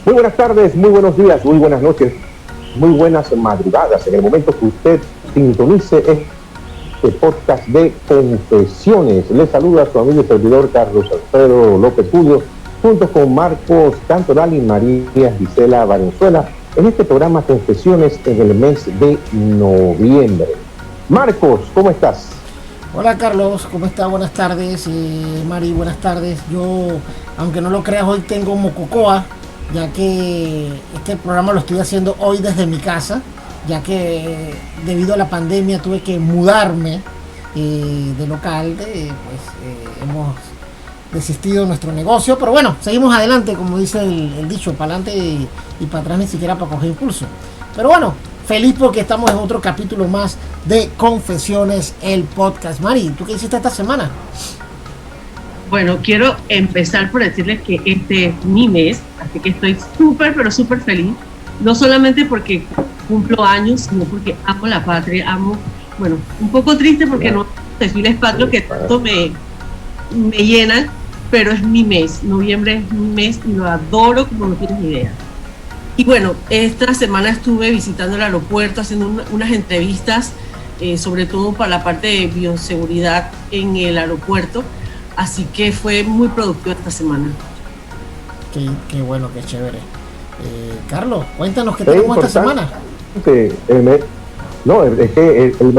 Muy buenas tardes, muy buenos días, muy buenas noches, muy buenas madrugadas. En el momento que usted sintonice este podcast de Confesiones, le saluda a su amigo y servidor Carlos Alfredo López Julio, junto con Marcos Cantoral y María Gisela Valenzuela, en este programa Confesiones en el mes de noviembre. Marcos, ¿cómo estás? Hola Carlos, ¿cómo estás? Buenas tardes. Mari, buenas tardes. Yo, aunque no lo creas, hoy tengo mococoa, ya que este programa lo estoy haciendo hoy desde mi casa, ya que debido a la pandemia tuve que mudarme de local. Hemos desistido de nuestro negocio, pero bueno, seguimos adelante, como dice el dicho, para adelante y para atrás ni siquiera para coger impulso. Pero bueno, feliz porque estamos en otro capítulo más de Confesiones, el podcast. Mari, ¿tú qué hiciste esta semana? Bueno, quiero empezar por decirles que este es mi mes, así que estoy súper, pero súper feliz. No solamente porque cumplo años, sino porque amo la patria, bueno, un poco triste porque no desfiles patrios que tanto me llenan, pero es mi mes. Noviembre es mi mes y lo adoro como no tienes ni idea. Y bueno, esta semana estuve visitando el aeropuerto, haciendo unas entrevistas, sobre todo para la parte de bioseguridad en el aeropuerto, así que fue muy productivo esta semana. Qué bueno, qué chévere. Carlos, cuéntanos qué tenemos esta semana. Es que el mes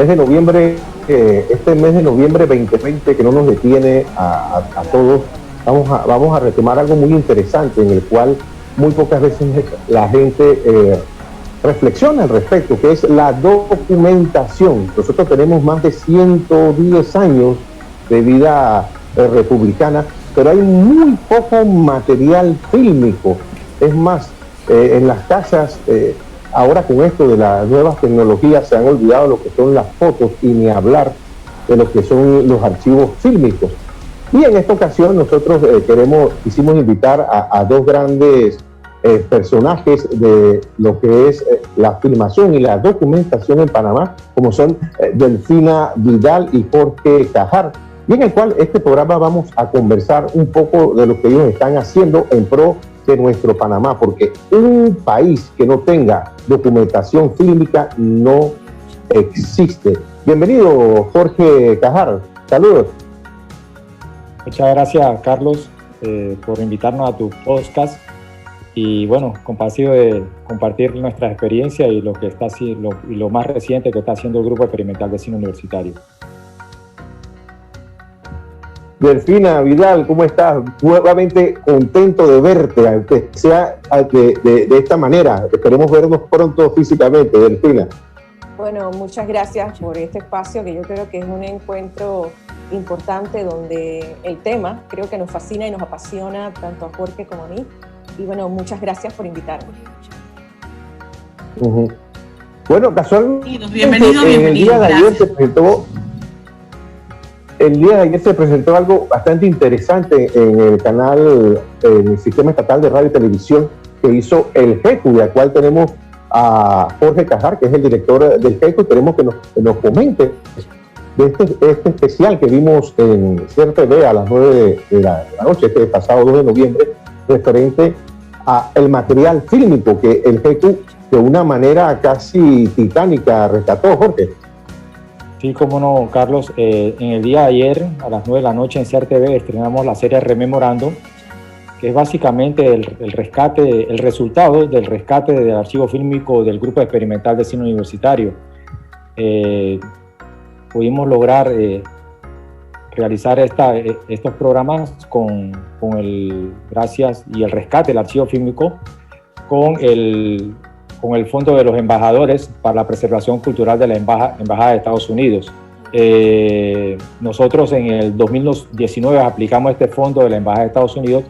de noviembre, este mes de noviembre 2020 que no nos detiene a todos, vamos a retomar algo muy interesante en el cual muy pocas veces la gente reflexiona al respecto, que es la documentación. Nosotros tenemos más de 110 años de vida republicana, pero hay muy poco material fílmico. Es más, en las casas, ahora con esto de las nuevas tecnologías, se han olvidado lo que son las fotos y ni hablar de lo que son los archivos fílmicos. Y en esta ocasión nosotros quisimos invitar a dos grandes personajes de lo que es la filmación y la documentación en Panamá, como son Delfina Vidal y Jorge Cajar, y en el cual este programa vamos a conversar un poco de lo que ellos están haciendo en pro de nuestro Panamá, porque un país que no tenga documentación fílmica no existe. Bienvenido, Jorge Cajar. Saludos. Muchas gracias, Carlos, por invitarnos a tu podcast. Y bueno, complacido de compartir nuestra experiencia y lo más reciente que está haciendo el Grupo Experimental de Cine Universitario. Delfina Vidal, ¿cómo estás? Nuevamente contento de verte, aunque sea de esta manera. Esperemos vernos pronto físicamente, Delfina. Bueno, muchas gracias por este espacio, que yo creo que es un encuentro importante donde el tema creo que nos fascina y nos apasiona tanto a Jorge como a mí. Y bueno, muchas gracias por invitarme. Uh-huh. Bueno, casualmente, bienvenido. El día de ayer se presentó algo bastante interesante en el canal, en el Sistema Estatal de Radio y Televisión, que hizo el GECU, de la cual tenemos a Jorge Cajar, que es el director del GECU. Queremos que nos comente de este especial que vimos en CRTV a las 9 de la noche, este pasado 2 de noviembre, referente a el material fílmico que el GECU de una manera casi titánica rescató, Jorge. Sí, cómo no, Carlos. En el día de ayer, a las 9 de la noche en CRTV, estrenamos la serie Rememorando, que es básicamente el resultado del rescate del archivo fílmico del Grupo Experimental de Cine Universitario. Pudimos lograr realizar estos programas gracias y el rescate del archivo fílmico con el Fondo de los Embajadores para la Preservación Cultural de la Embajada de Estados Unidos. Nosotros en el 2019 aplicamos este fondo de la Embajada de Estados Unidos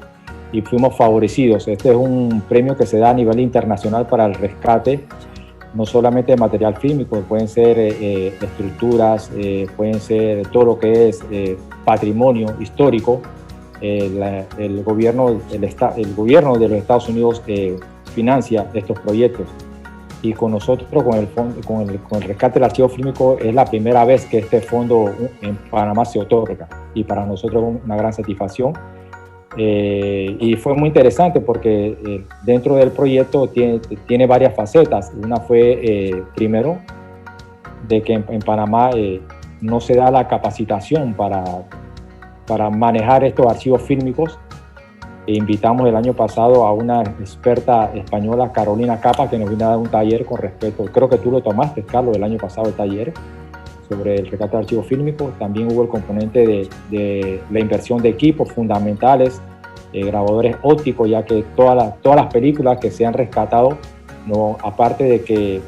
y fuimos favorecidos. Este es un premio que se da a nivel internacional para el rescate, no solamente de material fílmico, pueden ser estructuras, pueden ser todo lo que es patrimonio histórico. El gobierno de los Estados Unidos financia estos proyectos. Y con nosotros, con el rescate del archivo fílmico, es la primera vez que este fondo en Panamá se otorga. Y para nosotros es una gran satisfacción. Y fue muy interesante porque dentro del proyecto tiene varias facetas. Una fue, primero, de que en Panamá no se da la capacitación para manejar estos archivos fílmicos. Invitamos el año pasado a una experta española, Carolina Capa, que nos vino a dar un taller con respecto, creo que tú lo tomaste, Carlos, el año pasado, el taller sobre el rescate de archivos fílmicos. También hubo el componente de la inversión de equipos fundamentales, grabadores ópticos, ya que todas las películas que se han rescatado, no, aparte de que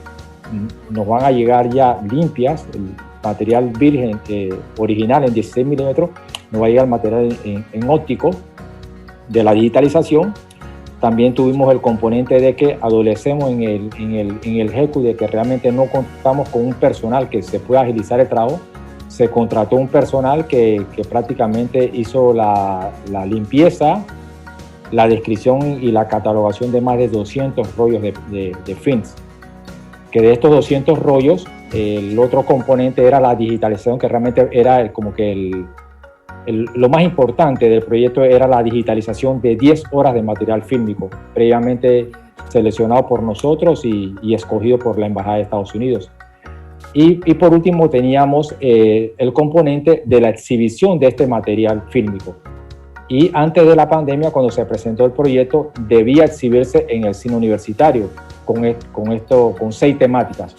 nos van a llegar ya limpias, el material virgen original en 16 milímetros, nos va a llegar el material en óptico de la digitalización. También tuvimos el componente de que adolecemos en el GECU de que realmente no contamos con un personal que se pueda agilizar el trabajo. Se contrató un personal que prácticamente hizo la limpieza, la descripción y la catalogación de más de 200 rollos de films. Que de estos 200 rollos, el otro componente era la digitalización, que realmente era como que lo más importante del proyecto era la digitalización de 10 horas de material fílmico, previamente seleccionado por nosotros y escogido por la Embajada de Estados Unidos. Y por último teníamos el componente de la exhibición de este material fílmico. Y antes de la pandemia, cuando se presentó el proyecto, debía exhibirse en el cine universitario con 6 temáticas.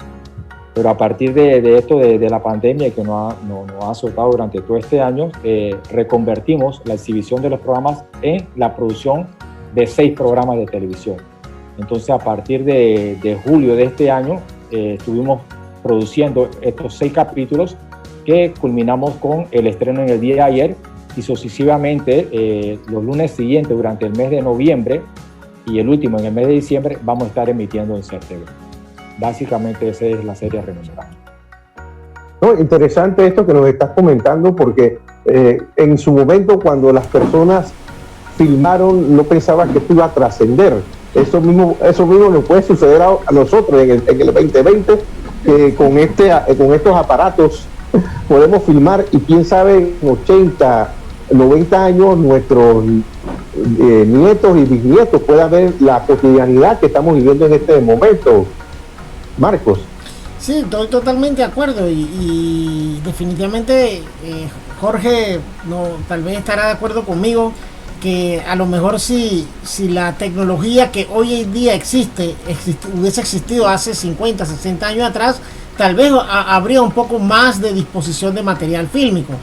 Pero a partir de esto de la pandemia que nos ha azotado durante todo este año, reconvertimos la exhibición de los programas en la producción de 6 programas de televisión. Entonces, a partir de julio de este año, estuvimos produciendo estos 6 capítulos que culminamos con el estreno en el día de ayer, y sucesivamente los lunes siguientes durante el mes de noviembre y el último en el mes de diciembre vamos a estar emitiendo en CERTV. Básicamente esa es la serie Remembrando. No, interesante esto que nos estás comentando, porque en su momento cuando las personas filmaron no pensaban que esto iba a trascender. Eso mismo nos puede suceder a nosotros en el 2020, que con estos aparatos podemos filmar, y quién sabe en 80, 90 años nuestros nietos y bisnietos puedan ver la cotidianidad que estamos viviendo en este momento. Marcos. Sí, estoy totalmente de acuerdo y definitivamente Jorge tal vez estará de acuerdo conmigo que a lo mejor si la tecnología que hoy en día hubiese existido hace 50, 60 años atrás, tal vez habría un poco más de disposición de material fílmico.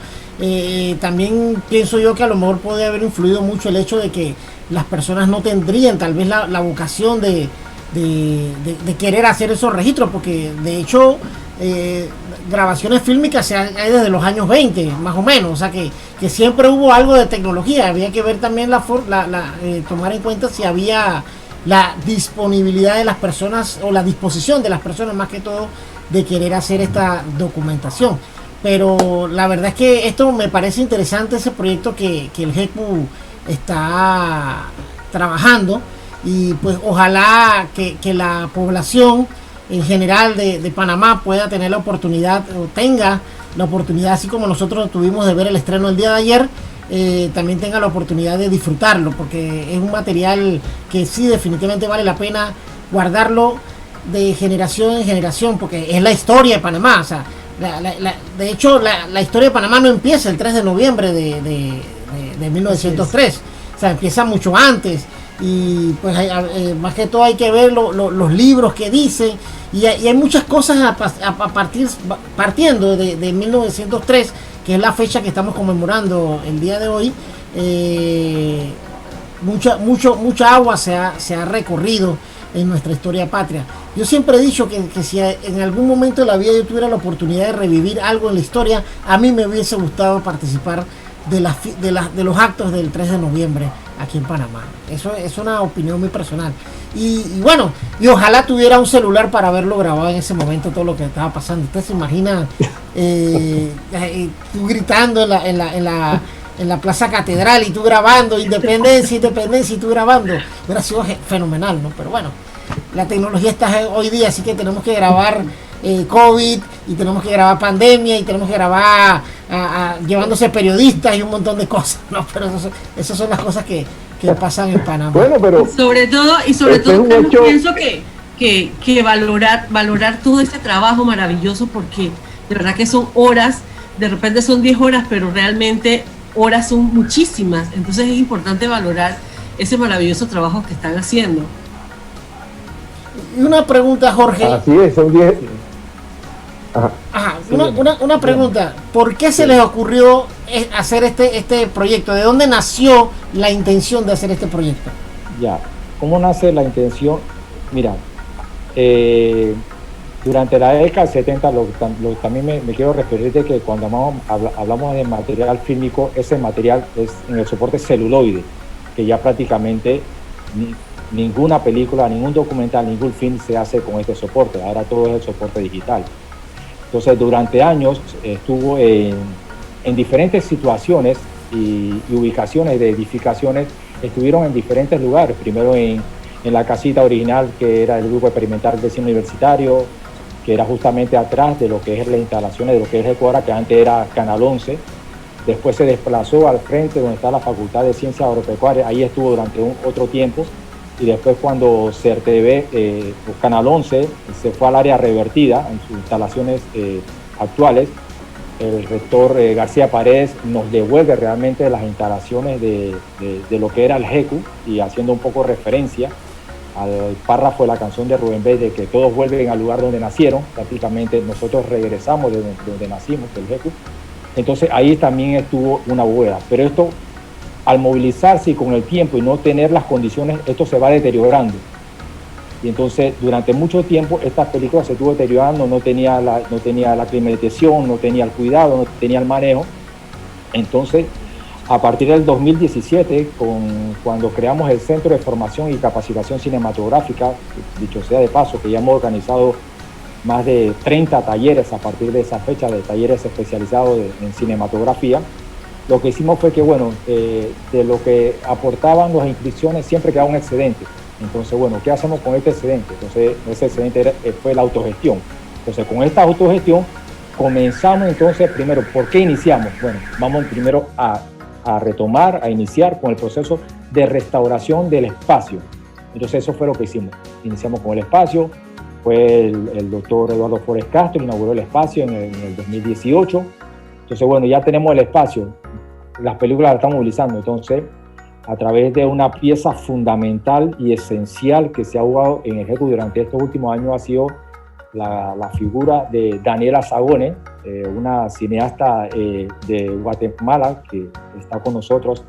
También pienso yo que a lo mejor puede haber influido mucho el hecho de que las personas no tendrían tal vez la vocación de querer hacer esos registros, porque de hecho grabaciones fílmicas hay desde los años 20 más o menos, o sea que siempre hubo algo de tecnología. Había que ver también tomar en cuenta si había la disponibilidad de las personas o la disposición de las personas más que todo de querer hacer esta documentación. Pero la verdad es que esto me parece interesante, ese proyecto que el GECU está trabajando, y pues ojalá que la población en general de Panamá pueda tener la oportunidad, o tenga la oportunidad, así como nosotros tuvimos de ver el estreno el día de ayer, también tenga la oportunidad de disfrutarlo, porque es un material que sí definitivamente vale la pena guardarlo de generación en generación, porque es la historia de Panamá. O sea, de hecho la historia de Panamá no empieza el 3 de noviembre de 1903, o sea, empieza mucho antes. Y pues más que todo hay que ver los libros que dicen, y hay muchas cosas partiendo de 1903, que es la fecha que estamos conmemorando el día de hoy. Mucha agua se ha recorrido en nuestra historia patria. Yo siempre he dicho que si en algún momento de la vida yo tuviera la oportunidad de revivir algo en la historia, a mí me hubiese gustado participar de los actos del 3 de noviembre aquí en Panamá. Eso es una opinión muy personal. Y bueno, y ojalá tuviera un celular para haberlo grabado en ese momento, todo lo que estaba pasando. Usted se imagina tú gritando en la Plaza Catedral y tú grabando, independencia, y tú grabando. Hubiera sido fenomenal, ¿no? Pero bueno, la tecnología está hoy día, así que tenemos que grabar COVID y tenemos que grabar pandemia y tenemos que grabar llevándose periodistas y un montón de cosas, ¿no? Pero esas son las cosas que pasan en Panamá. Bueno, pero sobre todo pienso que valorar todo este trabajo maravilloso, porque de verdad que son horas, de repente son 10 horas, pero realmente horas son muchísimas, entonces es importante valorar ese maravilloso trabajo que están haciendo. Y una pregunta, Jorge. Así es, son 10. Ajá, una pregunta. ¿Por qué se les ocurrió hacer este proyecto? ¿De dónde nació la intención de hacer este proyecto? Ya, ¿cómo nace la intención? Mira, durante la década del 70, también me quiero referir de que cuando hablamos de material fílmico, ese material es en el soporte celuloide, que ya prácticamente ninguna película, ningún documental, ningún film se hace con este soporte. Ahora todo es el soporte digital. Entonces, durante años estuvo en diferentes situaciones y ubicaciones de edificaciones, estuvieron en diferentes lugares. Primero en la casita original, que era el grupo experimental del cine universitario, que era justamente atrás de lo que es las instalaciones de lo que es el Cora, que antes era Canal 11. Después se desplazó al frente donde está la Facultad de Ciencias Agropecuarias, ahí estuvo durante otro tiempo. Y después cuando CERTV, Canal 11, se fue al área revertida en sus instalaciones actuales, el rector García Paredes nos devuelve realmente las instalaciones de lo que era el GECU, y haciendo un poco referencia al párrafo de la canción de Rubén Blades de que todos vuelven al lugar donde nacieron. Prácticamente nosotros regresamos de donde nacimos, del GECU. Entonces ahí también estuvo una bóveda, pero esto, al movilizarse y con el tiempo y no tener las condiciones, esto se va deteriorando. Y entonces durante mucho tiempo esta película se estuvo deteriorando, no tenía la climatización, no tenía el cuidado, no tenía el manejo. Entonces, a partir del 2017, cuando creamos el Centro de Formación y Capacitación Cinematográfica, dicho sea de paso, que ya hemos organizado más de 30 talleres a partir de esa fecha, de talleres especializados en cinematografía, lo que hicimos fue que, bueno, de lo que aportaban las inscripciones siempre quedaba un excedente. Entonces, bueno, ¿qué hacemos con este excedente? Entonces, ese excedente fue la autogestión. Entonces, con esta autogestión comenzamos entonces, primero, ¿por qué iniciamos? Bueno, vamos primero a retomar, a iniciar con el proceso de restauración del espacio. Entonces, eso fue lo que hicimos. Iniciamos con el espacio, fue el doctor Eduardo Flores Castro, inauguró el espacio en el 2018. Entonces, bueno, ya tenemos el espacio, las películas las estamos movilizando. Entonces, a través de una pieza fundamental y esencial que se ha jugado en el GECU durante estos últimos años, ha sido la figura de Daniela Sagone, una cineasta de Guatemala que está con nosotros.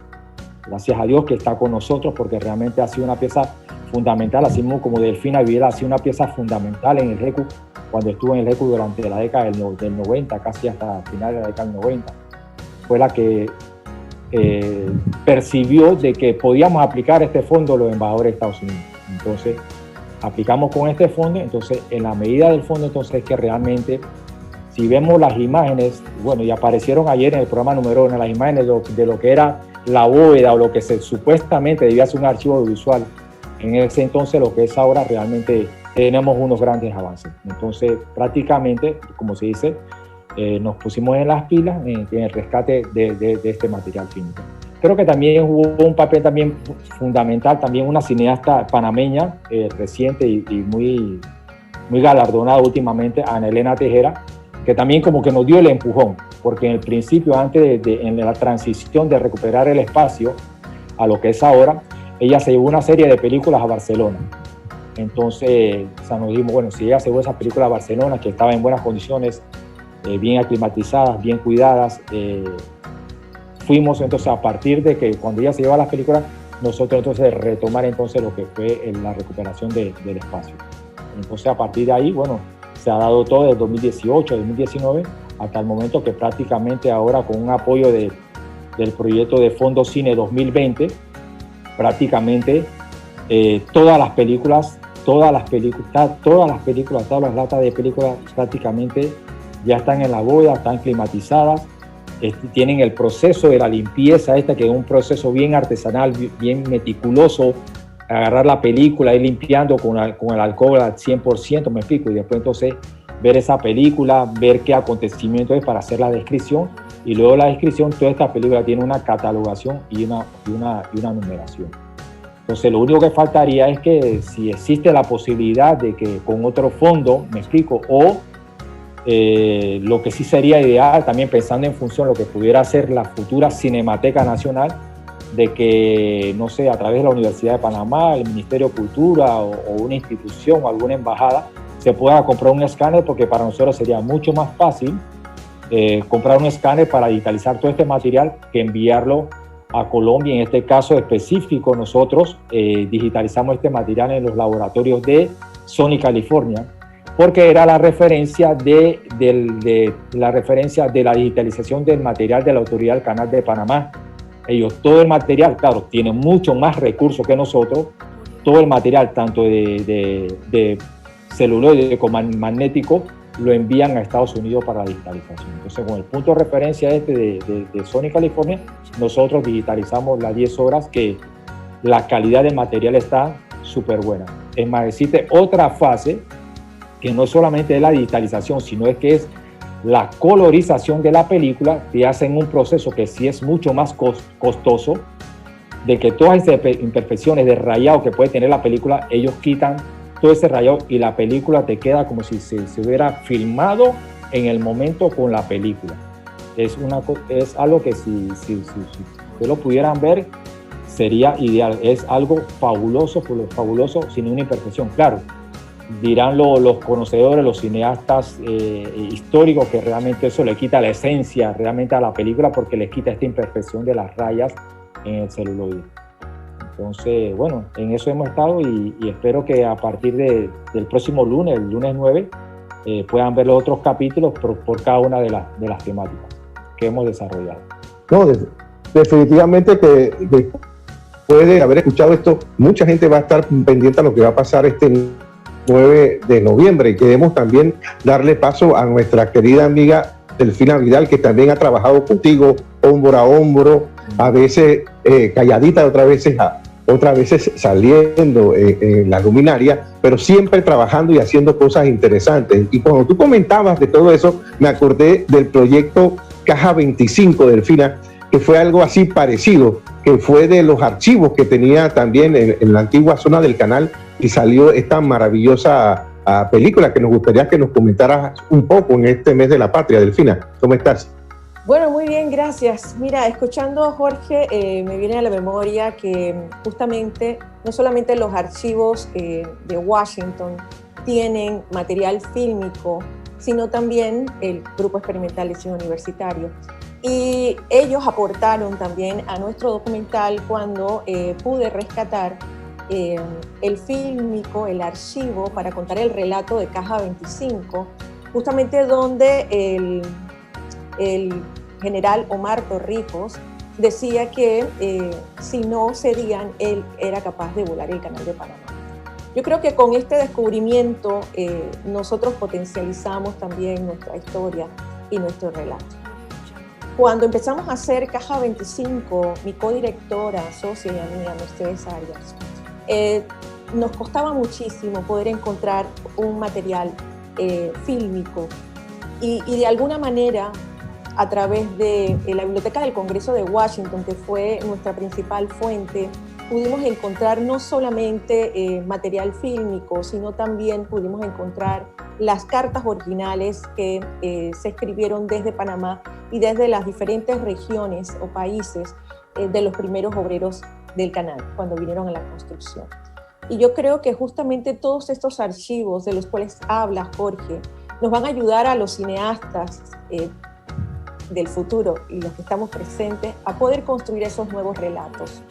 Gracias a Dios que está con nosotros, porque realmente ha sido una pieza fundamental, así mismo como Delfina Videla ha sido una pieza fundamental en el GECU, cuando estuvo en el GECU durante la década del 90, casi hasta finales de la década del 90. Fue la que percibió de que podíamos aplicar este fondo los embajadores de Estados Unidos. Entonces, aplicamos con este fondo. Entonces, en la medida del fondo, entonces, es que realmente, si vemos las imágenes, bueno, y aparecieron ayer en el programa número 1, las imágenes de lo que era la bóveda o lo que supuestamente debía ser un archivo audiovisual, en ese entonces, lo que es ahora, realmente tenemos unos grandes avances. Entonces, prácticamente, como se dice, nos pusimos en las pilas en el rescate de este material fílmico. Creo que también hubo un papel también fundamental, también una cineasta panameña reciente y muy galardonada últimamente, Ana Elena Tejera, que también como que nos dio el empujón, porque en el principio, antes en la transición de recuperar el espacio a lo que es ahora, ella se llevó una serie de películas a Barcelona. Entonces, o sea, nos dijimos, bueno, si ella se llevó esa película a Barcelona, que estaba en buenas condiciones, bien aclimatizadas, bien cuidadas, fuimos entonces, a partir de que cuando ella se lleva las películas, nosotros entonces retomar entonces lo que fue la recuperación del espacio. Entonces, a partir de ahí, bueno, se ha dado todo desde 2018, 2019, hasta el momento que prácticamente ahora, con un apoyo del proyecto de Fondo Cine 2020, prácticamente todas las latas de películas prácticamente ya están en la bóveda, están climatizadas, tienen el proceso de la limpieza que es un proceso bien artesanal, bien meticuloso, agarrar la película, ir limpiando con el alcohol al 100%, me explico, y después entonces ver esa película, ver qué acontecimiento es para hacer la descripción, y luego la descripción, toda esta película tiene una catalogación y una numeración. Entonces lo único que faltaría es que si existe la posibilidad de que con otro fondo, me explico, o lo que sí sería ideal, también pensando en función de lo que pudiera ser la futura Cinemateca Nacional, de que, no sé, a través de la Universidad de Panamá, el Ministerio de Cultura o una institución o alguna embajada, se pueda comprar un escáner, porque para nosotros sería mucho más fácil comprar un escáner para digitalizar todo este material que enviarlo a Colombia. En este caso específico, nosotros digitalizamos este material en los laboratorios de Sony, California, porque era la referencia de la digitalización del material de la Autoridad del Canal de Panamá. Ellos, todo el material, claro, tienen mucho más recursos que nosotros, todo el material, tanto de celuloide como magnético, lo envían a Estados Unidos para la digitalización. Entonces, con el punto de referencia de Sony, California, nosotros digitalizamos las 10 horas, que la calidad del material está súper buena. Es más, existe otra fase, que no solamente es la digitalización, sino es que es la colorización de la película, que hacen un proceso que sí es mucho más costoso, de que todas esas imperfecciones de rayado que puede tener la película, ellos quitan todo ese rayado y la película te queda como si se hubiera filmado en el momento con la película. Es algo que si lo pudieran ver, sería ideal. Es algo fabuloso, sin una imperfección. Claro, dirán los conocedores, los cineastas históricos, que realmente eso le quita la esencia realmente a la película, porque le quita esta imperfección de las rayas en el celuloide. Entonces, bueno, en eso hemos estado y espero que a partir del próximo lunes, el lunes 9, puedan ver los otros capítulos por cada una de las temáticas que hemos desarrollado. No, definitivamente que puede haber escuchado esto, mucha gente va a estar pendiente a lo que va a pasar este 9 de noviembre, y queremos también darle paso a nuestra querida amiga Delfina Vidal, que también ha trabajado contigo hombro a hombro, a veces calladita, otras veces saliendo en la luminaria, pero siempre trabajando y haciendo cosas interesantes. Y cuando tú comentabas de todo eso, me acordé del proyecto Caja 25, Delfina, que fue algo así parecido, que fue de los archivos que tenía también en la antigua zona del canal, y salió esta maravillosa película que nos gustaría que nos comentaras un poco en este mes de la patria. Delfina, ¿cómo estás? Bueno, muy bien, gracias. Mira, escuchando a Jorge, me viene a la memoria que justamente no solamente los archivos de Washington tienen material fílmico, sino también el Grupo Experimental de Cine Universitario. Y ellos aportaron también a nuestro documental cuando pude rescatar el fílmico, el archivo, para contar el relato de Caja 25, justamente donde el general Omar Torrijos decía que si no cedían, él era capaz de volar el Canal de Panamá. Yo creo que con este descubrimiento nosotros potencializamos también nuestra historia y nuestro relato. Cuando empezamos a hacer Caja 25, mi codirectora, socia y amiga Mercedes Arias, nos costaba muchísimo poder encontrar un material fílmico y de alguna manera, a través de la Biblioteca del Congreso de Washington, que fue nuestra principal fuente, pudimos encontrar no solamente material fílmico, sino también pudimos encontrar las cartas originales que se escribieron desde Panamá y desde las diferentes regiones o países de los primeros obreros del canal, cuando vinieron a la construcción. Y yo creo que justamente todos estos archivos de los cuales habla Jorge nos van a ayudar a los cineastas del futuro y los que estamos presentes a poder construir esos nuevos relatos.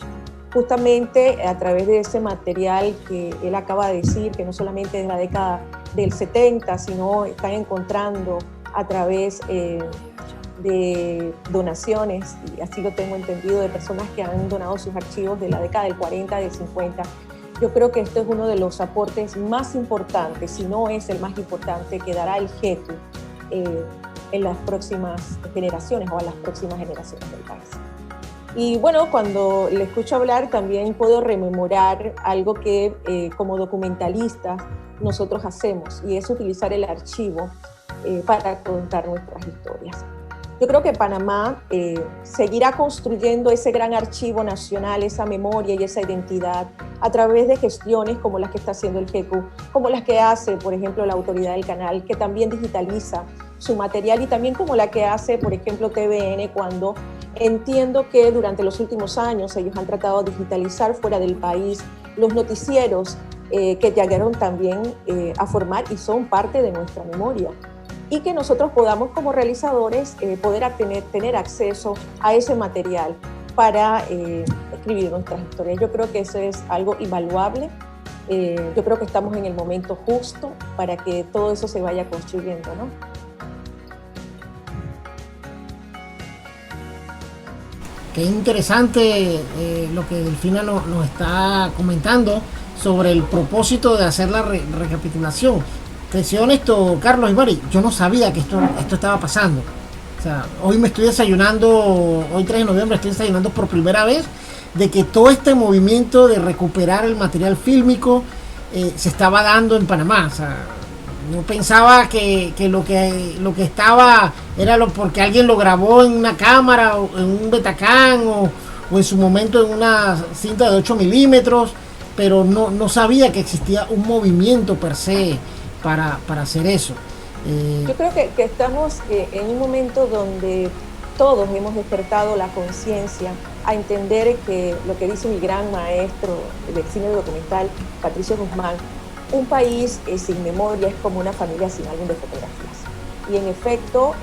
Justamente a través de ese material que él acaba de decir, que no solamente es la década del 70, sino están encontrando a través de donaciones, y así lo tengo entendido, de personas que han donado sus archivos de la década del 40, del 50. Yo creo que esto es uno de los aportes más importantes, si no es el más importante, que dará el GETU en las próximas generaciones o a las próximas generaciones del país. Y bueno, cuando le escucho hablar también puedo rememorar algo que como documentalistas nosotros hacemos, y es utilizar el archivo para contar nuestras historias. Yo creo que Panamá seguirá construyendo ese gran archivo nacional, esa memoria y esa identidad a través de gestiones como las que está haciendo el GECU, como las que hace, por ejemplo, la Autoridad del Canal, que también digitaliza su material, y también como la que hace, por ejemplo, TVN, cuando entiendo que durante los últimos años ellos han tratado de digitalizar fuera del país los noticieros que llegaron también a formar y son parte de nuestra memoria. Y que nosotros podamos como realizadores poder tener acceso a ese material para escribir nuestras historias. Yo creo que eso es algo invaluable. Yo creo que estamos en el momento justo para que todo eso se vaya construyendo, ¿no? Qué interesante lo que Delfina nos está comentando sobre el propósito de hacer la recapitulación. Te soy honesto, Carlos y Mari, yo no sabía que esto estaba pasando. O sea, hoy me estoy desayunando, hoy 3 de noviembre estoy desayunando por primera vez de que todo este movimiento de recuperar el material fílmico se estaba dando en Panamá. O sea, no pensaba que lo que estaba era porque alguien lo grabó en una cámara o en un Betacam o en su momento en una cinta de 8 milímetros, pero no sabía que existía un movimiento per se para hacer eso. Yo creo que estamos en un momento donde todos hemos despertado la conciencia a entender que lo que dice mi gran maestro del cine documental, Patricio Guzmán, un país sin memoria es como una familia sin álbum de fotografías. Y en efecto,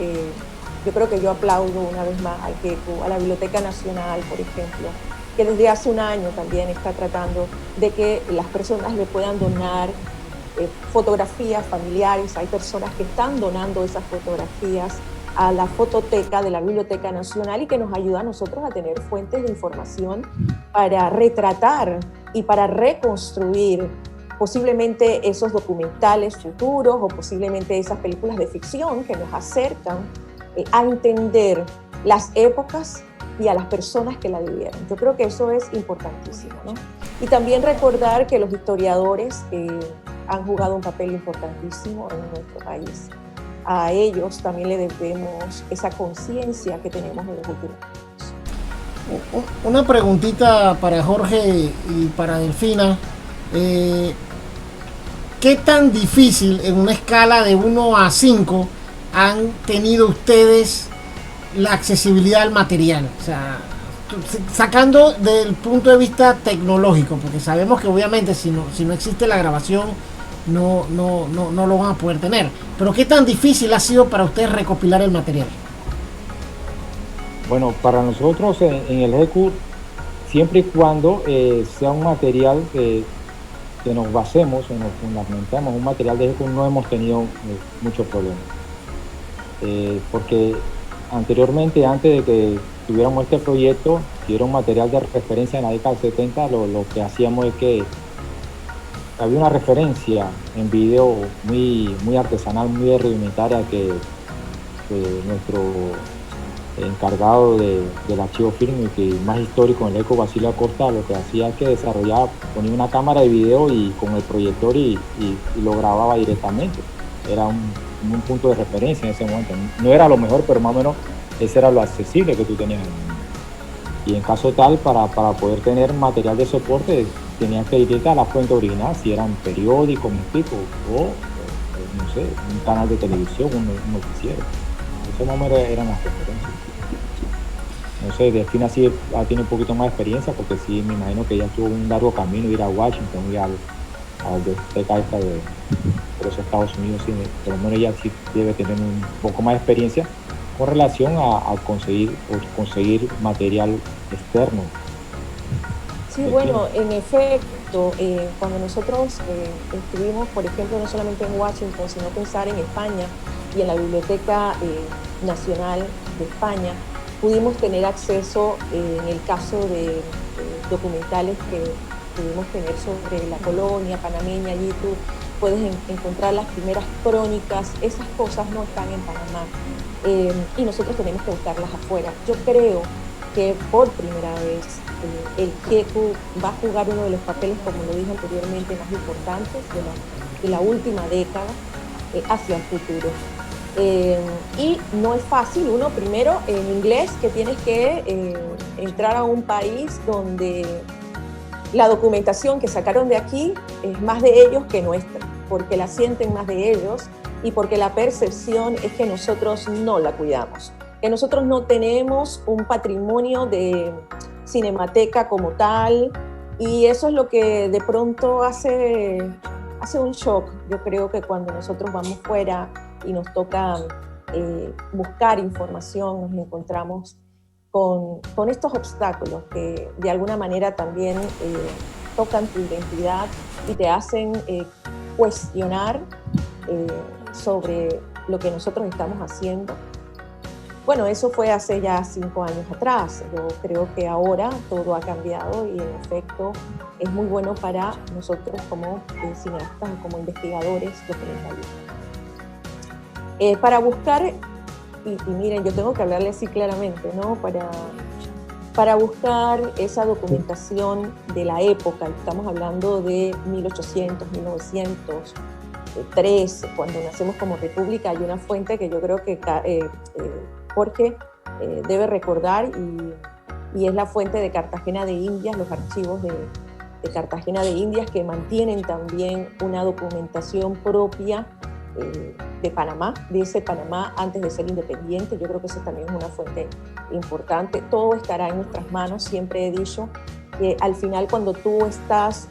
yo creo que yo aplaudo una vez más al GECU, a la Biblioteca Nacional, por ejemplo, que desde hace un año también está tratando de que las personas le puedan donar fotografías familiares. Hay personas que están donando esas fotografías a la fototeca de la Biblioteca Nacional y que nos ayuda a nosotros a tener fuentes de información para retratar y para reconstruir posiblemente esos documentales futuros o posiblemente esas películas de ficción que nos acercan a entender las épocas y a las personas que la vivieron. Yo creo que eso es importantísimo, ¿no? Y también recordar que los historiadores han jugado un papel importantísimo en nuestro país. A ellos también le debemos esa conciencia que tenemos en los últimos años. Una preguntita para Jorge y para Delfina. ¿Qué tan difícil en una escala de 1 a 5 han tenido ustedes la accesibilidad al material? O sea, sacando del punto de vista tecnológico, porque sabemos que obviamente si no existe la grabación no lo van a poder tener, pero ¿qué tan difícil ha sido para ustedes recopilar el material? Bueno, para nosotros en el GECU, siempre y cuando sea un material que nos basemos, nos fundamentemos, un material de GECU, no hemos tenido muchos problemas. Porque anteriormente, antes de que tuviéramos este proyecto, que era un material de referencia en la década del 70, lo que hacíamos es que había una referencia en video muy artesanal, muy rudimentaria, que nuestro encargado del archivo fílmico y más histórico en el GECU, Basilio Acosta, lo que hacía es que desarrollaba, ponía una cámara de video y con el proyector y lo grababa directamente. Era un punto de referencia en ese momento. No era lo mejor, pero más o menos ese era lo accesible que tú tenías. Y en caso tal, para poder tener material de soporte, tenías que irte a la fuente original, si eran periódicos, o no sé, un canal de televisión, un noticiero. Eso más o menos eran las referencias. No sé, Delfina sí tiene un poquito más de experiencia, porque sí, me imagino que ella tuvo un largo camino, ir a Washington, ir a la biblioteca esta de los Estados Unidos, sí, por lo menos ella sí debe tener un poco más de experiencia con relación a conseguir material externo. Sí, bueno, en efecto, cuando nosotros estuvimos, por ejemplo, no solamente en Washington, sino pensar en España y en la Biblioteca Nacional de España, pudimos tener acceso, en el caso de documentales que pudimos tener sobre la colonia panameña. Allí tú puedes encontrar las primeras crónicas. Esas cosas no están en Panamá y nosotros tenemos que buscarlas afuera. Yo creo que por primera vez el GECU va a jugar uno de los papeles, como lo dije anteriormente, más importantes de la última década hacia el futuro. Y no es fácil, uno primero en inglés, que tienes que entrar a un país donde la documentación que sacaron de aquí es más de ellos que nuestra, porque la sienten más de ellos y porque la percepción es que nosotros no la cuidamos, que nosotros no tenemos un patrimonio de cinemateca como tal, y eso es lo que de pronto hace un shock. Yo creo que cuando nosotros vamos fuera y nos toca buscar información, nos encontramos con estos obstáculos que de alguna manera también tocan tu identidad y te hacen cuestionar sobre lo que nosotros estamos haciendo. Bueno, eso fue hace ya 5 años atrás. Yo creo que ahora todo ha cambiado y en efecto es muy bueno para nosotros como cineastas y como investigadores documentalistas. Para buscar, y miren, yo tengo que hablarle así claramente, ¿no? Para buscar esa documentación de la época, estamos hablando de 1800, 1903, cuando nacemos como república, hay una fuente que yo creo que Jorge debe recordar, y es la fuente de Cartagena de Indias, los archivos de Cartagena de Indias, que mantienen también una documentación propia de Panamá, de ese Panamá antes de ser independiente. Yo creo que esa también es una fuente importante. Todo estará en nuestras manos. Siempre he dicho que al final, cuando tú estás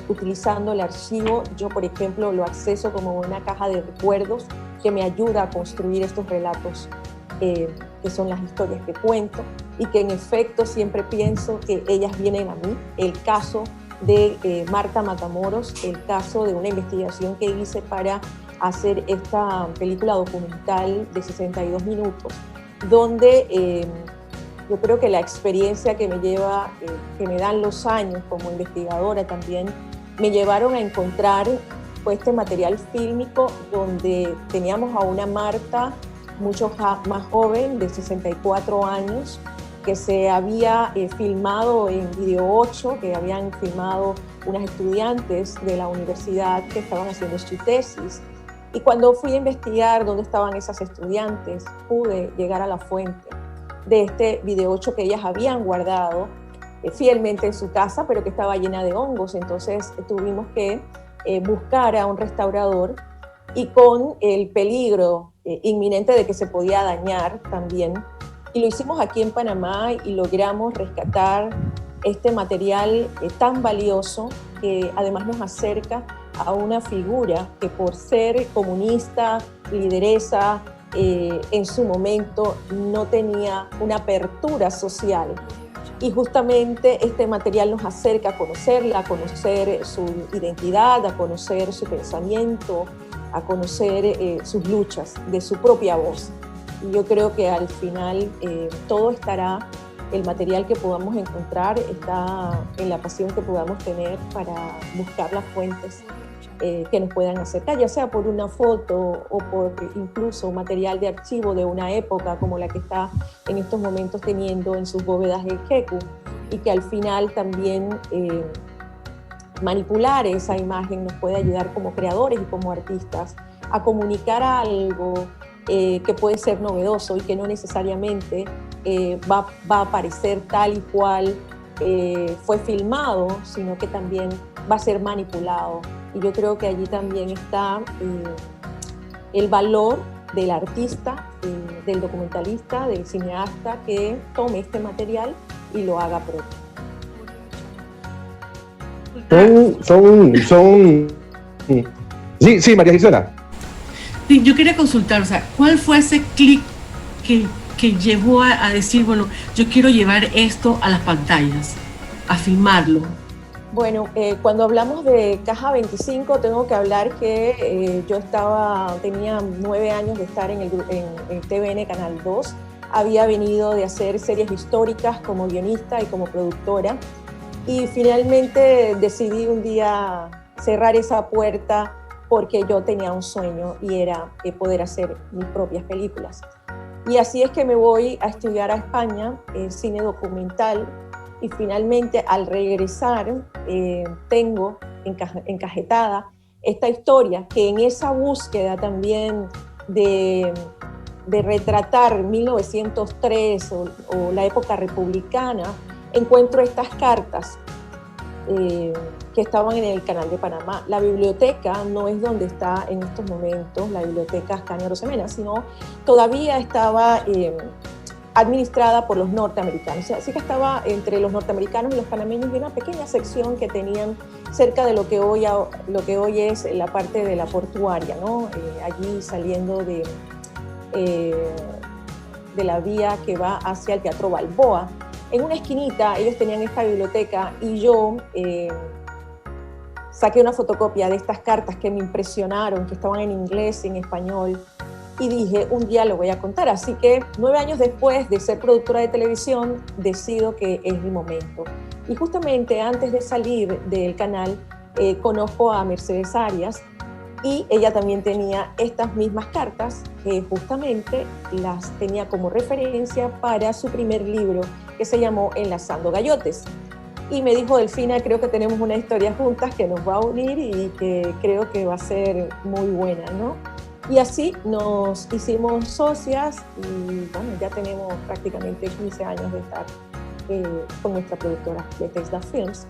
utilizando el archivo, yo por ejemplo lo acceso como una caja de recuerdos que me ayuda a construir estos relatos que son las historias que cuento, y que en efecto siempre pienso que ellas vienen a mí. El caso de Marta Matamoros, el caso de una investigación que hice para hacer esta película documental de 62 minutos, donde yo creo que la experiencia que me lleva, que me dan los años como investigadora también, me llevaron a encontrar pues, este material fílmico donde teníamos a una Marta mucho más joven, de 64 años, que se había filmado en Video 8, que habían filmado unas estudiantes de la universidad que estaban haciendo su tesis. Y cuando fui a investigar dónde estaban esas estudiantes, pude llegar a la fuente de este Video 8 que ellas habían guardado fielmente en su casa, pero que estaba llena de hongos. Entonces tuvimos que buscar a un restaurador, y con el peligro inminente de que se podía dañar también. Y lo hicimos aquí en Panamá y logramos rescatar este material tan valioso, que además nos acerca a una figura que, por ser comunista, lideresa, en su momento no tenía una apertura social. Y justamente este material nos acerca a conocerla, a conocer su identidad, a conocer su pensamiento, a conocer sus luchas de su propia voz. Y yo creo que al final todo estará, el material que podamos encontrar está en la pasión que podamos tener para buscar las fuentes que nos puedan acercar, ya sea por una foto o por incluso material de archivo de una época como la que está en estos momentos teniendo en sus bóvedas el GECU, y que al final también manipular esa imagen nos puede ayudar como creadores y como artistas a comunicar algo que puede ser novedoso y que no necesariamente va a aparecer tal y cual fue filmado, sino que también va a ser manipulado. Y yo creo que allí también está el valor del artista, del documentalista, del cineasta, que tome este material y lo haga propio. Sí, María Gisela. Sí, yo quería consultar, o sea, ¿cuál fue ese clic que llevó a decir, bueno, yo quiero llevar esto a las pantallas, a filmarlo? Bueno, cuando hablamos de Caja 25, tengo que hablar que yo tenía 9 años de estar en el TVN Canal 2. Había venido de hacer series históricas como guionista y como productora. Y finalmente decidí un día cerrar esa puerta, porque yo tenía un sueño y era poder hacer mis propias películas. Y así es que me voy a estudiar a España, cine documental, y finalmente al regresar tengo encajetada esta historia, que en esa búsqueda también de retratar 1903 o la época republicana, encuentro estas cartas que estaban en el Canal de Panamá. La biblioteca no es donde está en estos momentos la biblioteca Ascanio Arosemena, sino todavía estaba administrada por los norteamericanos. Así que estaba entre los norteamericanos y los panameños, y una pequeña sección que tenían cerca de lo que hoy es la parte de la portuaria, ¿no? Allí saliendo de la vía que va hacia el Teatro Balboa. En una esquinita ellos tenían esta biblioteca, y yo saqué una fotocopia de estas cartas que me impresionaron, que estaban en inglés y en español, y dije, un día lo voy a contar. Así que 9 años después de ser productora de televisión, decido que es mi momento. Y justamente antes de salir del canal, conozco a Mercedes Arias, y ella también tenía estas mismas cartas, que justamente las tenía como referencia para su primer libro, que se llamó Enlazando Gayotes. Y me dijo, Delfina, creo que tenemos una historia juntas que nos va a unir y que creo que va a ser muy buena, ¿no? Y así nos hicimos socias, y bueno, ya tenemos prácticamente 15 años de estar con nuestra productora de Tesla Films,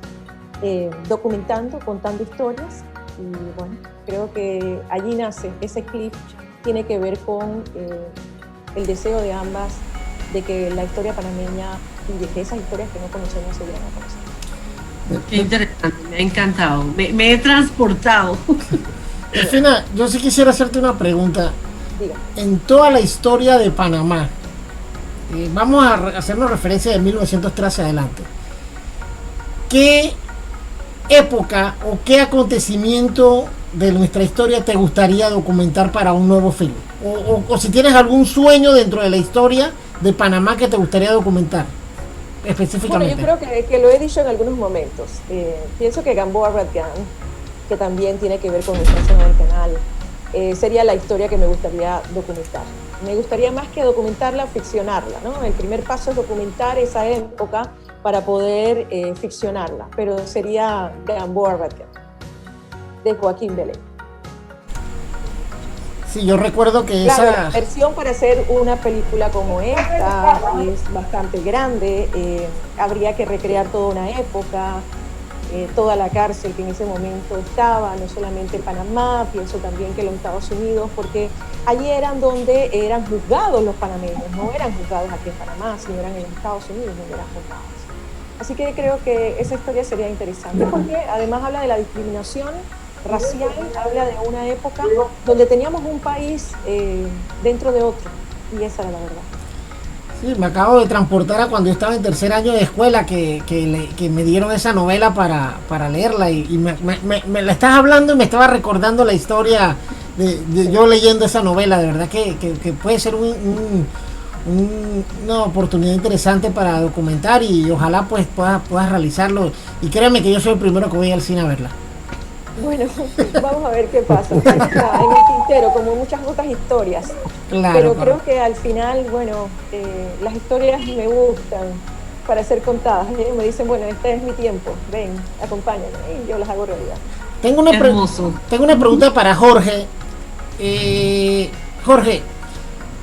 documentando, contando historias. Y bueno, creo que allí nace ese clip, tiene que ver con el deseo de ambas de que la historia panameña y de que esas historias que no conocemos se dieran a conocer. Qué interesante, me ha encantado, me he transportado. Delfina, yo sí quisiera hacerte una pregunta. Diga. En toda la historia de Panamá, vamos a hacernos referencia de 1903 hacia adelante, ¿qué época o qué acontecimiento de nuestra historia te gustaría documentar para un nuevo film? O si tienes algún sueño dentro de la historia de Panamá que te gustaría documentar específicamente. Bueno, yo creo que lo he dicho en algunos momentos. Pienso que Gamboa Red Gang, que también tiene que ver con nuestra zona del canal, sería la historia que me gustaría documentar. Me gustaría, más que documentarla, ficcionarla, ¿no? El primer paso es documentar esa época para poder ficcionarla, pero sería Gamboa Red Gang, de Joaquín Belén. Sí, yo recuerdo que claro, esa la versión para hacer una película como esta es bastante grande. Habría que recrear toda una época, toda la cárcel que en ese momento estaba, no solamente Panamá, pienso también que los Estados Unidos, porque allí eran donde eran juzgados los panameños, no eran juzgados aquí en Panamá, sino eran en los Estados Unidos donde eran juzgados. Así que creo que esa historia sería interesante, porque además habla de la discriminación racial, habla de una época donde teníamos un país dentro de otro, y esa era la verdad. Sí, me acabo de transportar a cuando yo estaba en tercer año de escuela, que me dieron esa novela para leerla, y me la estás hablando y me estaba recordando la historia de yo leyendo esa novela. De verdad que puede ser una oportunidad interesante para documentar, y ojalá pues puedas realizarlo, y créeme que yo soy el primero que voy al cine a verla. Bueno, vamos a ver qué pasa. Está en el tintero, como muchas otras historias. Claro, pero creo que al final, bueno, las historias me gustan para ser contadas. Me dicen, bueno, este es mi tiempo, ven, acompáñame, y yo las hago realidad. Tengo una pregunta para Jorge. Jorge,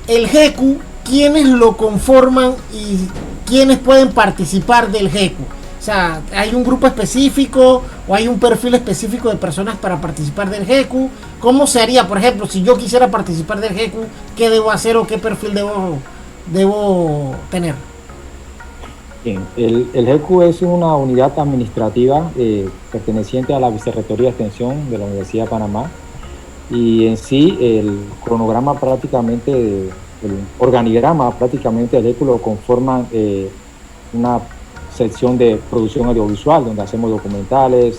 el GECU, ¿quiénes lo conforman y quiénes pueden participar del GECU? O sea, ¿hay un grupo específico o hay un perfil específico de personas para participar del GECU? ¿Cómo se haría, por ejemplo, si yo quisiera participar del GECU? ¿Qué debo hacer o qué perfil debo tener? Bien, el GECU es una unidad administrativa perteneciente a la Vicerrectoría de Extensión de la Universidad de Panamá, y en sí el cronograma prácticamente, el organigrama prácticamente del GECU lo conforman una sección de producción audiovisual, donde hacemos documentales,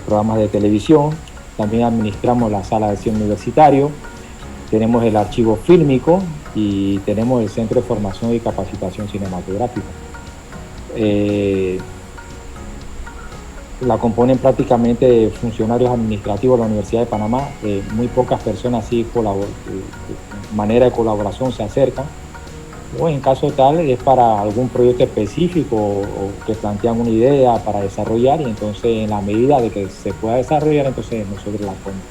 programas de televisión. También administramos la sala de cine universitario, tenemos el archivo fílmico y tenemos el Centro de Formación y Capacitación Cinematográfica. la componen prácticamente funcionarios administrativos de la Universidad de Panamá. Muy pocas personas así de manera de colaboración se acercan. O en caso tal es para algún proyecto específico o que plantean una idea para desarrollar, y entonces en la medida de que se pueda desarrollar, entonces nosotros la ponemos.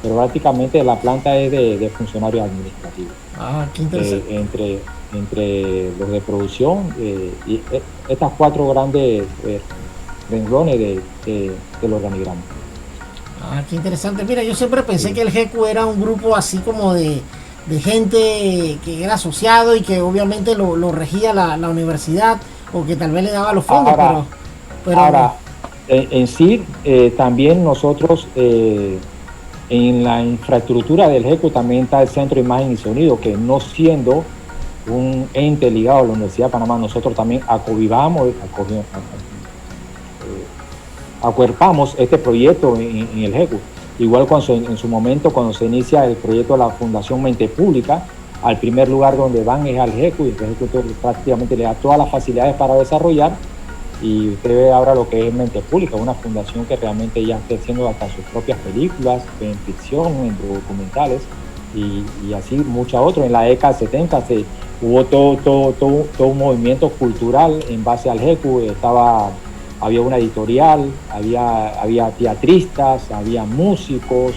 Pero prácticamente la planta es de funcionarios administrativos. Qué interesante. Entre los de producción y estas 4 grandes renglones del organigrama. Qué interesante. Mira, yo siempre pensé que el GECU era un grupo así como de gente que era asociado y que obviamente lo regía la universidad, o que tal vez le daba los fondos, pero ahora en sí también nosotros en la infraestructura del GECU también está el Centro de Imagen y Sonido, que no siendo un ente ligado a la Universidad de Panamá, nosotros también acuerpamos este proyecto en el GECU. Igual en su momento, cuando se inicia el proyecto de la Fundación Mente Pública, al primer lugar donde van es al GECU, y el GECU prácticamente le da todas las facilidades para desarrollar. Y usted ve ahora lo que es Mente Pública, una fundación que realmente ya está haciendo hasta sus propias películas, en ficción, en documentales, y así muchas otras. En la década 70 hubo todo un movimiento cultural en base al GECU. Había una editorial, había teatristas, había músicos,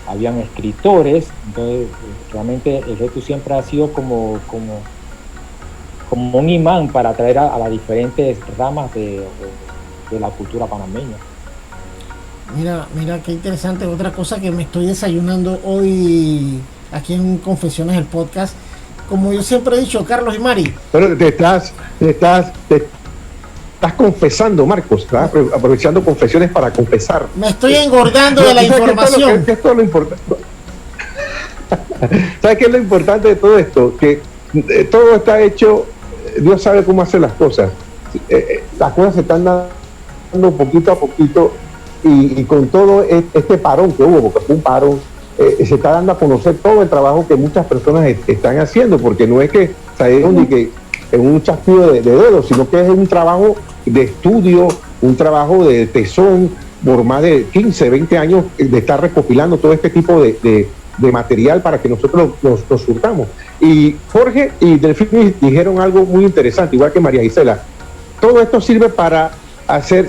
habían escritores. Entonces realmente el GECU siempre ha sido como un imán para atraer a las diferentes ramas de la cultura panameña. Mira qué interesante. Otra cosa que me estoy desayunando hoy aquí en Confesiones, el podcast, como yo siempre he dicho, Carlos y Mari. Pero te estás confesando, Marcos, ¿verdad? Aprovechando confesiones para confesar. Me estoy engordando de la información. ¿Qué es todo lo importante? ¿Sabes qué es lo importante de todo esto? Que todo está hecho, Dios sabe cómo hacer las cosas. Las cosas se están dando poquito a poquito, y con todo este parón que hubo, porque fue un parón, se está dando a conocer todo el trabajo que muchas personas están haciendo, porque no es que salieron ni que en un chasquido de dedos, sino que es un trabajo de estudio, un trabajo de tesón por más de 15, 20 años de estar recopilando todo este tipo de material para que nosotros nos surtamos. Y Jorge y Delfín dijeron algo muy interesante, igual que María Gisela. Todo esto sirve para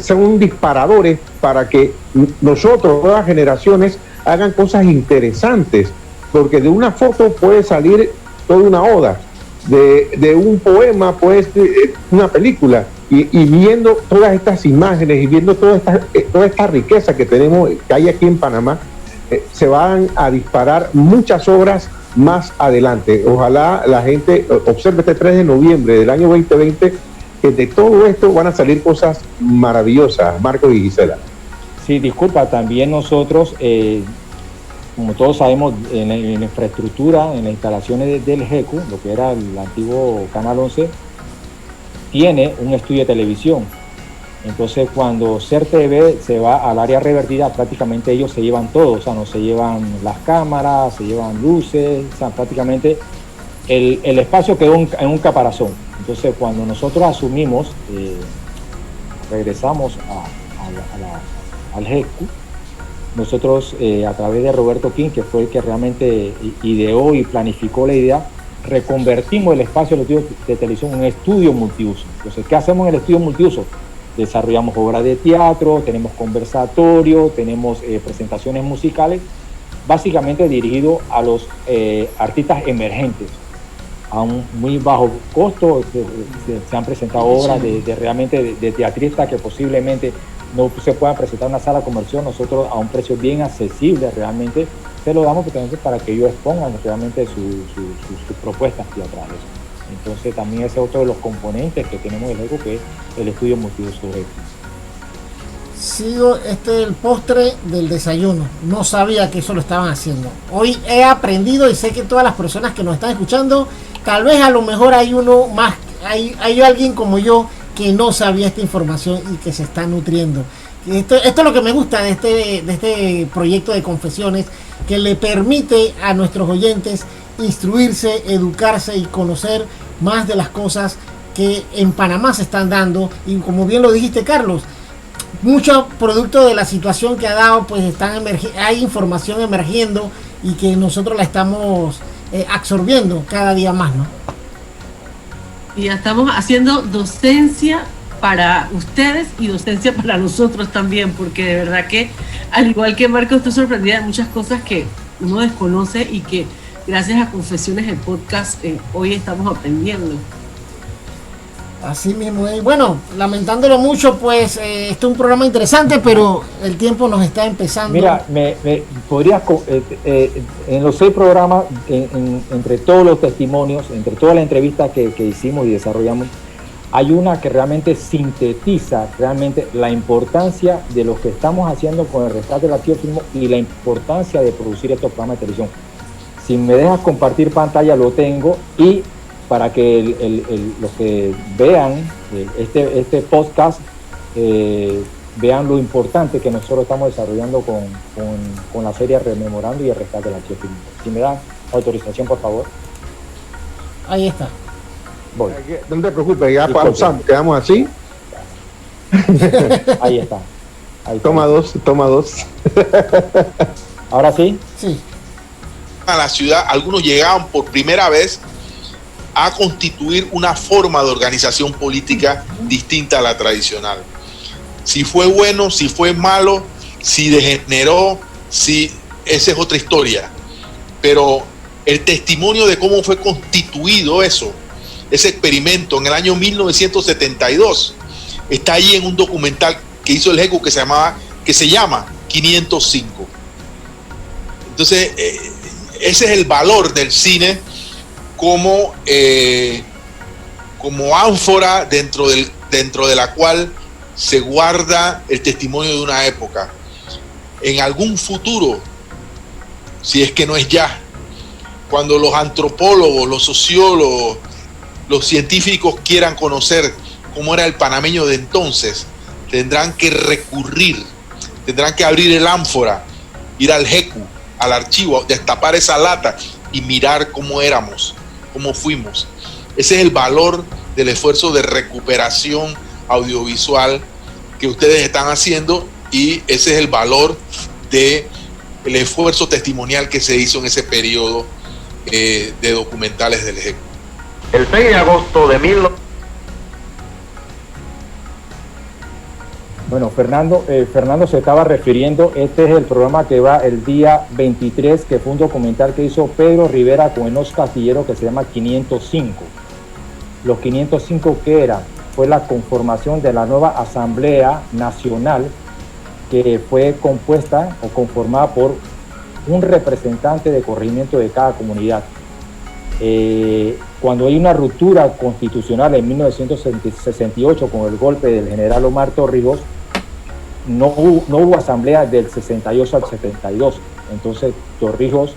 son disparadores para que nosotros, nuevas generaciones, hagan cosas interesantes, porque de una foto puede salir toda una oda, de un poema puede ser una película, y viendo todas estas imágenes y viendo toda esta riqueza que hay aquí en Panamá, se van a disparar muchas obras más adelante. Ojalá la gente observe este 3 de noviembre del año 2020, que de todo esto van a salir cosas maravillosas. Marcos y Gisela. Sí, disculpa, también nosotros, como todos sabemos, en la infraestructura, en las instalaciones del GECU, lo que era el antiguo Canal 11, tiene un estudio de televisión. Entonces, cuando CERTV se va al área revertida, prácticamente ellos se llevan todo, o sea, no se llevan las cámaras, se llevan luces, o sea, prácticamente el espacio quedó en un caparazón. Entonces, cuando nosotros asumimos, regresamos al GECU, nosotros a través de Roberto King, que fue el que realmente ideó y planificó la idea, reconvertimos el espacio de televisión en un estudio multiuso. Entonces, ¿qué hacemos en el estudio multiuso? Desarrollamos obras de teatro, tenemos conversatorios, tenemos presentaciones musicales, básicamente dirigido a los artistas emergentes. A un muy bajo costo se han presentado obras realmente de teatristas que posiblemente no se puedan presentar en una sala comercial. Nosotros a un precio bien accesible realmente se lo damos para que ellos expongan realmente sus propuestas teatrales. Entonces también ese es otro de los componentes que tenemos en el GECU, que es el estudio multiuso. Sigo el postre del desayuno. No sabía que eso lo estaban haciendo. Hoy he aprendido, y sé que todas las personas que nos están escuchando, tal vez a lo mejor hay uno más, hay alguien como yo que no sabía esta información y que se está nutriendo. Esto es lo que me gusta de este proyecto de Confesiones, que le permite a nuestros oyentes instruirse, educarse y conocer más de las cosas que en Panamá se están dando. Y como bien lo dijiste, Carlos, mucho producto de la situación que ha dado, pues hay información emergiendo y que nosotros la estamos absorbiendo cada día más, ¿no? Y ya estamos haciendo docencia para ustedes y docencia para nosotros también, porque de verdad que, al igual que Marco, estoy sorprendida de muchas cosas que uno desconoce y que gracias a Confesiones el podcast hoy estamos aprendiendo. Así mismo es. Bueno, lamentándolo mucho, pues este es un programa interesante, pero el tiempo nos está empezando. Mira, podrías, en los 6 programas, entre todos los testimonios, entre todas las entrevistas que hicimos y desarrollamos, hay una que realmente sintetiza realmente la importancia de lo que estamos haciendo con el rescate del archivo fílmico y la importancia de producir estos programas de televisión. Si me dejas compartir pantalla, lo tengo, y para que los que vean este podcast vean lo importante que nosotros estamos desarrollando con la serie Rememorando y el rescate del archivo fílmico. Si me dan autorización, por favor. Ahí está. Voy. No te preocupes, ya pausamos, quedamos así. Ahí está. Ahí está. Toma dos. ¿Ahora sí? Sí. A la ciudad, algunos llegaban por primera vez a constituir una forma de organización política distinta a la tradicional. Si fue bueno, si fue malo, si degeneró, esa es otra historia. Pero el testimonio de cómo fue constituido ese experimento en el año 1972, está ahí en un documental que hizo el GECO que se llama 505. Entonces, ese es el valor del cine como ánfora dentro de la cual se guarda el testimonio de una época. En algún futuro, si es que no es ya, cuando los antropólogos, los sociólogos, los científicos quieran conocer cómo era el panameño de entonces, tendrán que recurrir, tendrán que abrir el ánfora, ir al GECU, al archivo, destapar esa lata y mirar cómo éramos, cómo fuimos. Ese es el valor del esfuerzo de recuperación audiovisual que ustedes están haciendo, y ese es el valor del esfuerzo testimonial que se hizo en ese periodo de documentales del GECU. El 6 de agosto de 1900. Bueno, Fernando se estaba refiriendo, este es el programa que va el día 23, que fue un documental que hizo Pedro Rivera con Enos Castillero, que se llama 505. Los 505, ¿qué era? Fue la conformación de la nueva Asamblea Nacional, que fue compuesta o conformada por un representante de corregimiento de cada comunidad. Cuando hay una ruptura constitucional en 1968 con el golpe del general Omar Torrijos, no hubo asamblea del 68 al 72. Entonces Torrijos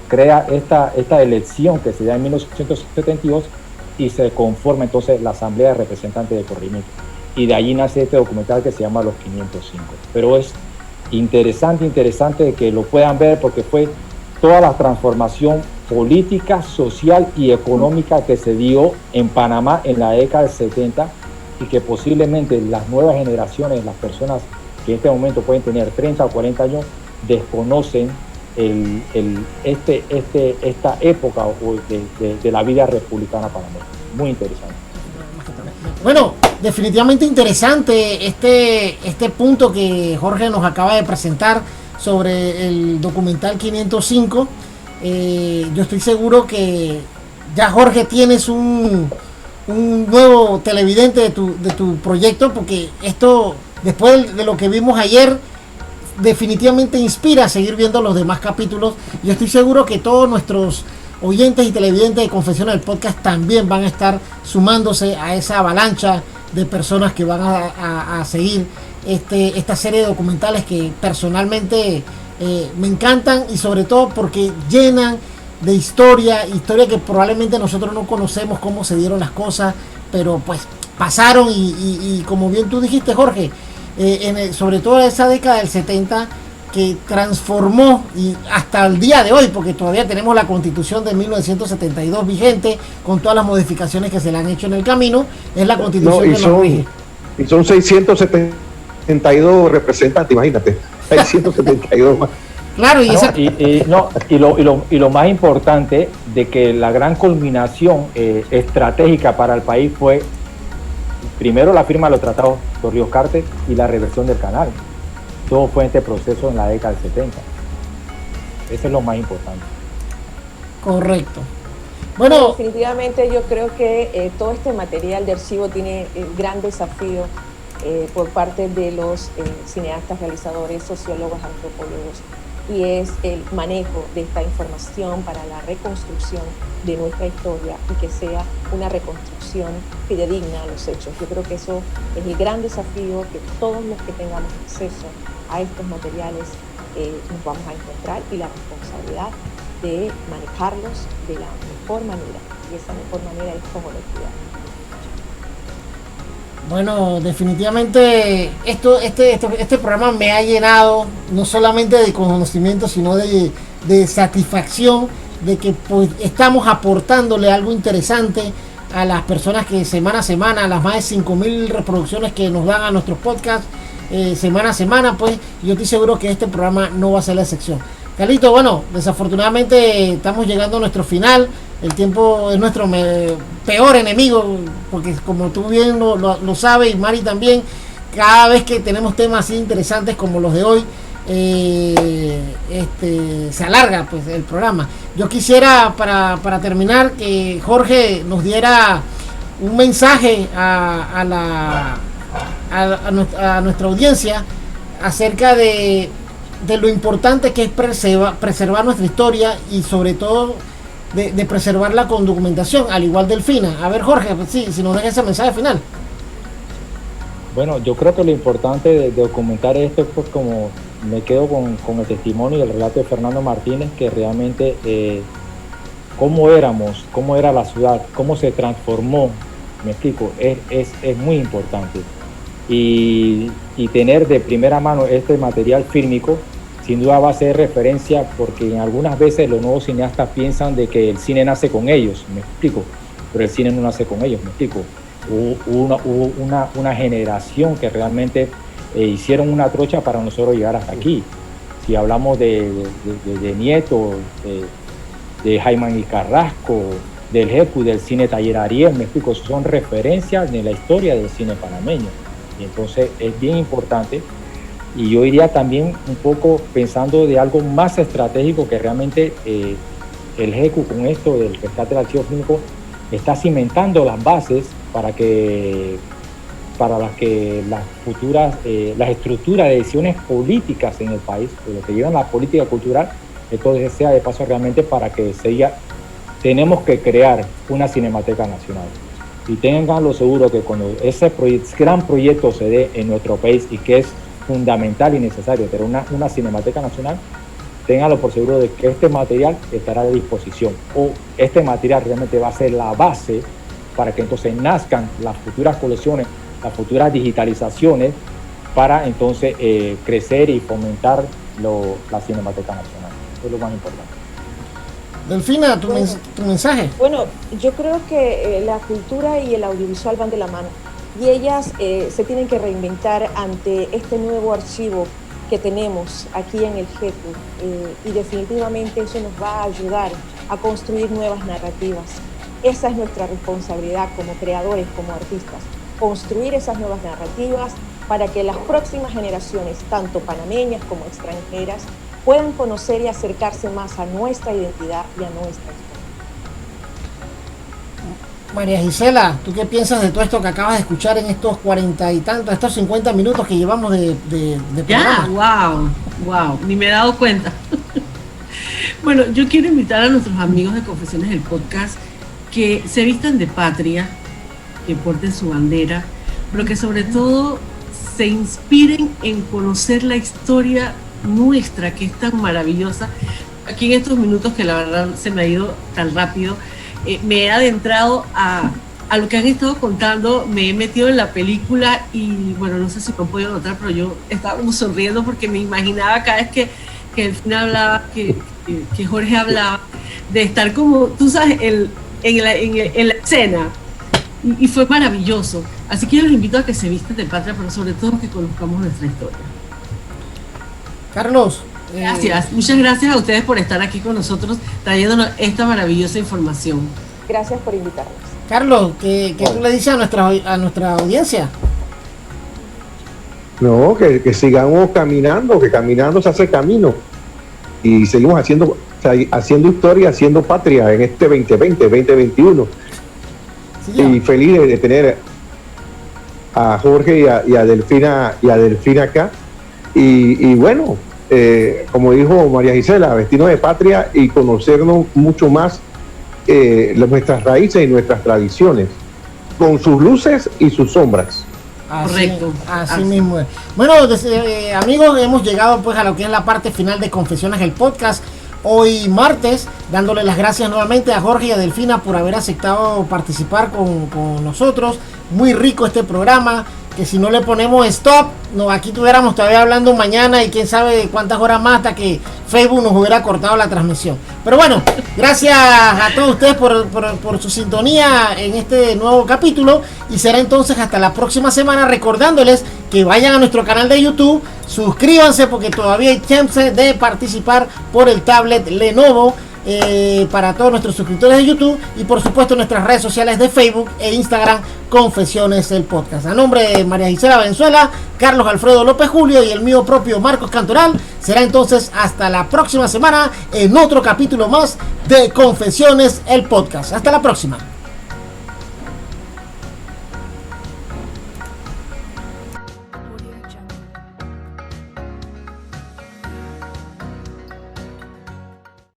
crea esta elección que se da en 1972 y se conforma entonces la asamblea de representantes de corregimiento. Y de allí nace este documental que se llama Los 505. Pero es interesante que lo puedan ver, porque fue toda la transformación política, social y económica que se dio en Panamá en la década del 70, y que posiblemente las nuevas generaciones, las personas que en este momento pueden tener 30 o 40 años, desconocen esta época de la vida republicana panameña. Muy interesante. Bueno, definitivamente interesante este punto que Jorge nos acaba de presentar sobre el documental 505. Yo estoy seguro que ya, Jorge, tienes un nuevo televidente de tu proyecto, porque esto, después de lo que vimos ayer, definitivamente inspira a seguir viendo los demás capítulos. Yo estoy seguro que todos nuestros oyentes y televidentes de Confesiones del Podcast también van a estar sumándose a esa avalancha de personas que van a seguir esta serie de documentales que personalmente me encantan, y sobre todo porque llenan de historia que probablemente nosotros no conocemos cómo se dieron las cosas, pero pues pasaron, y como bien tú dijiste, Jorge, sobre todo esa década del 70, que transformó, y hasta el día de hoy, porque todavía tenemos la Constitución de 1972 vigente, con todas las modificaciones que se le han hecho en el camino, es la Constitución que nos rige. Y son 670 172 representantes, imagínate, hay 172 más. Claro, y lo más importante de que la gran culminación estratégica para el país fue primero la firma de los tratados de Ríos-Cartes y la reversión del canal. Todo fue en este proceso en la década del 70. Eso es lo más importante. Correcto. Bueno, definitivamente yo creo que todo este material de archivo tiene gran desafío por parte de los cineastas, realizadores, sociólogos, antropólogos, y es el manejo de esta información para la reconstrucción de nuestra historia y que sea una reconstrucción fidedigna a los hechos. Yo creo que eso es el gran desafío que todos los que tengamos acceso a estos materiales nos vamos a encontrar, y la responsabilidad de manejarlos de la mejor manera, y esa mejor manera es como lo cuidamos. Bueno, definitivamente este programa me ha llenado no solamente de conocimiento, sino de satisfacción de que pues estamos aportándole algo interesante a las personas que semana a semana, a las más de 5,000 reproducciones que nos dan a nuestros podcasts semana a semana, pues yo estoy seguro que este programa no va a ser la excepción. Carlito, bueno, desafortunadamente estamos llegando a nuestro final. El tiempo es nuestro peor enemigo, porque como tú bien lo sabes, y Mari también, cada vez que tenemos temas así interesantes como los de hoy, se alarga pues el programa. Yo quisiera para terminar que Jorge nos diera un mensaje a nuestra audiencia acerca de lo importante que es preservar nuestra historia, y sobre todo de preservarla con documentación, al igual del FINA. A ver, Jorge, pues sí, si nos deja ese mensaje final. Bueno, yo creo que lo importante de documentar esto, pues como me quedo con el testimonio y el relato de Fernando Martínez, que realmente cómo era la ciudad, cómo se transformó, me explico, es muy importante. Y tener de primera mano este material fílmico sin duda va a ser referencia, porque en algunas veces los nuevos cineastas piensan de que el cine nace con ellos, me explico, pero el cine no nace con ellos, me explico. Hubo una generación que realmente hicieron una trocha para nosotros llegar hasta aquí. Si hablamos de Nieto, de Jaime y Carrasco, del Jecu, del cine Taller Ariel, me explico, son referencias en la historia del cine panameño. Y entonces es bien importante, y yo iría también un poco pensando de algo más estratégico, que realmente el GECU con esto del rescate del archivo fílmico está cimentando las bases para que las futuras, las estructuras de decisiones políticas en el país, de lo que llevan la política cultural, esto sea de paso realmente para que tenemos que crear una Cinemateca Nacional. Y tenganlo seguro que cuando ese gran proyecto se dé en nuestro país, y que es fundamental y necesario tener una Cinemateca Nacional, ténganlo por seguro de que este material estará a disposición, o este material realmente va a ser la base para que entonces nazcan las futuras colecciones, las futuras digitalizaciones, para entonces crecer y fomentar la Cinemateca Nacional. Eso es lo más importante. Delfina, tu mensaje. Bueno, yo creo que la cultura y el audiovisual van de la mano, y ellas se tienen que reinventar ante este nuevo archivo que tenemos aquí en el GECU, y definitivamente eso nos va a ayudar a construir nuevas narrativas. Esa es nuestra responsabilidad como creadores, como artistas, construir esas nuevas narrativas para que las próximas generaciones, tanto panameñas como extranjeras, puedan conocer y acercarse más a nuestra identidad y a nuestra historia. María Gisela, ¿tú qué piensas de todo esto que acabas de escuchar en estos 40 y tantos, estos 50 minutos que llevamos de programa? Wow, ni me he dado cuenta. Bueno, yo quiero invitar a nuestros amigos de Confesiones del Podcast que se vistan de patria, que porten su bandera, pero que sobre todo se inspiren en conocer la historia nuestra, que es tan maravillosa. Aquí en estos minutos, que la verdad se me ha ido tan rápido, me he adentrado a lo que han estado contando, me he metido en la película, y bueno, no sé si lo han podido notar, pero yo estaba como sonriendo porque me imaginaba cada vez que el final hablaba, que Jorge hablaba, de estar como, tú sabes, en la escena, y fue maravilloso. Así que yo los invito a que se vistan de patria, pero sobre todo que conozcamos nuestra historia. Carlos. Gracias, muchas gracias a ustedes por estar aquí con nosotros trayéndonos esta maravillosa información. Gracias por invitarnos. Carlos, ¿qué tú le dices a nuestra audiencia? No, que sigamos caminando, que caminando se hace camino. Y seguimos haciendo historia, haciendo patria en este 2020, 2021. Sí, y feliz de tener a Jorge y a Delfina acá. Y bueno, como dijo María Gisela, vestirnos de patria y conocernos mucho más nuestras raíces y nuestras tradiciones, con sus luces y sus sombras. Correcto. Así mismo es. Bueno, amigos, hemos llegado pues a lo que es la parte final de Confesiones, el podcast. Hoy martes, dándole las gracias nuevamente a Jorge y a Delfina por haber aceptado participar con nosotros. Muy rico este programa, que si no le ponemos stop, aquí estuviéramos todavía hablando mañana y quién sabe cuántas horas más hasta que Facebook nos hubiera cortado la transmisión. Pero bueno, gracias a todos ustedes por su sintonía en este nuevo capítulo, y será entonces hasta la próxima semana, recordándoles que vayan a nuestro canal de YouTube, suscríbanse porque todavía hay chance de participar por el tablet Lenovo. Para todos nuestros suscriptores de YouTube, y por supuesto nuestras redes sociales de Facebook e Instagram, Confesiones el Podcast. A nombre de María Gisela Valenzuela, Carlos Alfredo López Julio y el mío propio Marcos Cantoral, será entonces hasta la próxima semana en otro capítulo más de Confesiones el Podcast. Hasta la próxima.